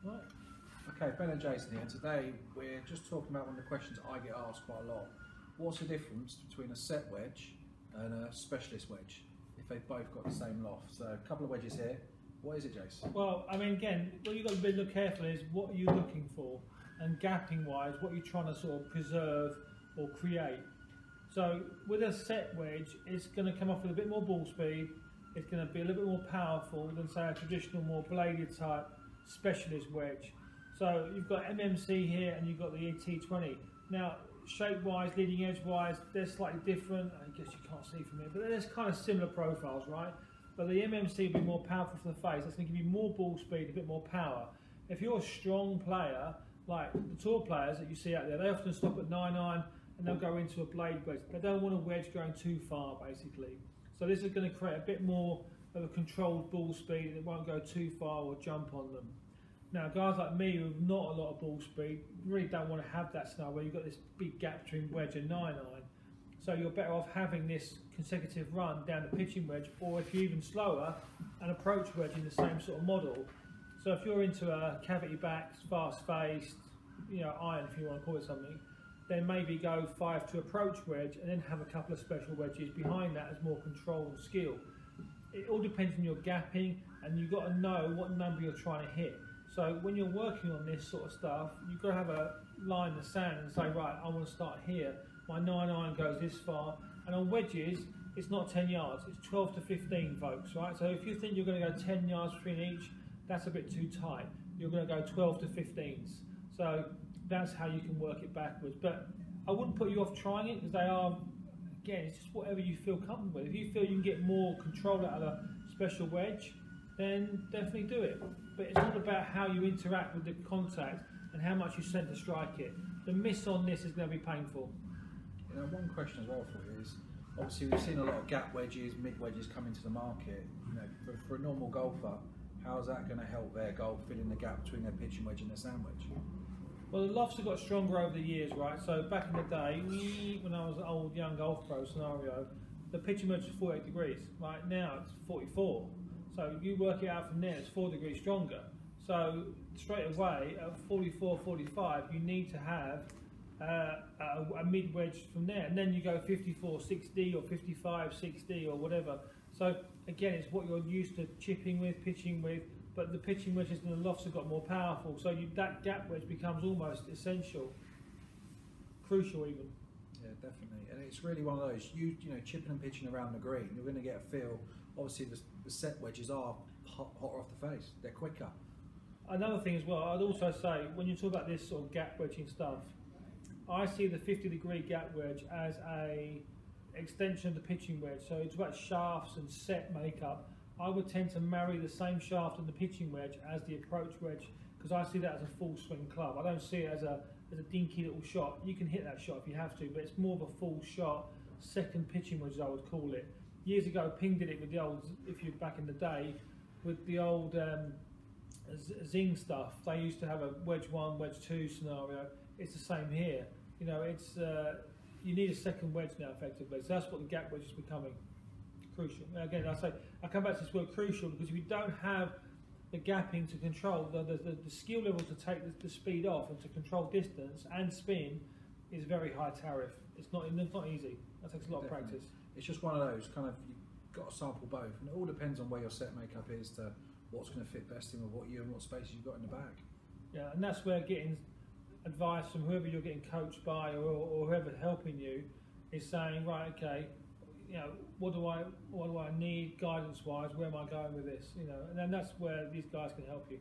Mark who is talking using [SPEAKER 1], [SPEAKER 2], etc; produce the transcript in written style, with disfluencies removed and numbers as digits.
[SPEAKER 1] Right. Okay, Ben and Jason here. Today we're just talking about one of the questions I get asked quite a lot. What's the difference between a set wedge and a specialist wedge if they've both got the same loft? So a couple of wedges here. What is it, Jason?
[SPEAKER 2] Well, I mean, again, what you've got to be look careful is what you're looking for, and gapping wise, what you're trying to sort of preserve or create. So with a set wedge, it's going to come off with a bit more ball speed. It's going to be a little bit more powerful than, say, a traditional, more bladed type specialist wedge. So you've got MMC here and you've got the T20. Now, shape-wise, leading edge-wise, they're slightly different. I guess you can't see from here, but they're kind of similar profiles, right? But the MMC will be more powerful for the face. That's going to give you more ball speed, a bit more power. If you're a strong player, like the tall players that you see out there, they often stop at 9-iron and they'll go into a blade wedge. They don't want a wedge going too far, basically. So this is going to create a bit more of a controlled ball speed. It won't go too far or jump on them. Now, guys like me who have not a lot of ball speed really don't want to have that scenario where you've got this big gap between wedge and 9-iron. So you're better off having this consecutive run down the pitching wedge, or if you're even slower, an approach wedge in the same sort of model. So if you're into a cavity backs, fast-faced, iron if you want to call it something, then maybe go 5 to approach wedge and then have a couple of special wedges behind that as more control and skill. It all depends on your gapping, and you've got to know what number you're trying to hit. So when you're working on this sort of stuff, you've got to have a line in the sand and say, right, I want to start here. My 9-iron goes this far. And on wedges, it's not 10 yards, it's 12 to 15, folks, right? So if you think you're going to go 10 yards between each, that's a bit too tight. You're going to go 12 to 15s. So that's how you can work it backwards. But I wouldn't put you off trying it, because they are, again, it's just whatever you feel comfortable with. If you feel you can get more control out of a special wedge, then definitely do it. But it's all about how you interact with the contact and how much you send to strike it. The miss on this is going to be painful.
[SPEAKER 1] One question as well for you is, obviously we've seen a lot of gap wedges, mid wedges come into the market. For a normal golfer, how is that going to help their golf, filling the gap between their pitching wedge and their sand wedge?
[SPEAKER 2] Well, the lofts have got stronger over the years, right? So back in the day, when I was an old young golf pro scenario, the pitching wedge was 48 degrees. Right now it's 44. So you work it out from there, it's 4 degrees stronger. So straight away at 44, 45, you need to have a mid wedge from there, and then you go 54, 60 or 55, 60 or whatever. So again, it's what you're used to chipping with, pitching with, but the pitching wedges and the lofts have got more powerful. So that gap wedge becomes almost essential, crucial even.
[SPEAKER 1] Yeah, definitely. And it's really one of those, chipping and pitching around the green, you're going to get a feel. Obviously the set wedges are hotter off the face, they're quicker.
[SPEAKER 2] Another thing as well, I'd also say, when you talk about this sort of gap wedging stuff, I see the 50-degree gap wedge as a extension of the pitching wedge. So it's about shafts and set makeup. I would tend to marry the same shaft in the pitching wedge as the approach wedge, because I see that as a full swing club. I don't see it as a dinky little shot. You can hit that shot if you have to, but it's more of a full shot, second pitching wedge, as I would call it. Years ago, Ping did it with the old, if you're back in the day, with the old Zing stuff. They used to have a wedge 1, wedge 2 scenario. It's the same here. You need a second wedge now, effectively. So that's what the gap wedge is becoming. Crucial. Again, I come back to this word crucial, because if you don't have the gapping to control, the skill level to take the speed off and to control distance and spin is very high tariff. It's not easy. That takes a lot of practice.
[SPEAKER 1] It's just one of those kind of, you've got to sample both, and it all depends on where your set makeup is to what's going to fit best in with what space you've got in the bag.
[SPEAKER 2] Yeah, and that's where getting advice from whoever you're getting coached by or whoever's helping you is saying, right, okay, what do I need guidance wise? Where am I going with this? And then that's where these guys can help you.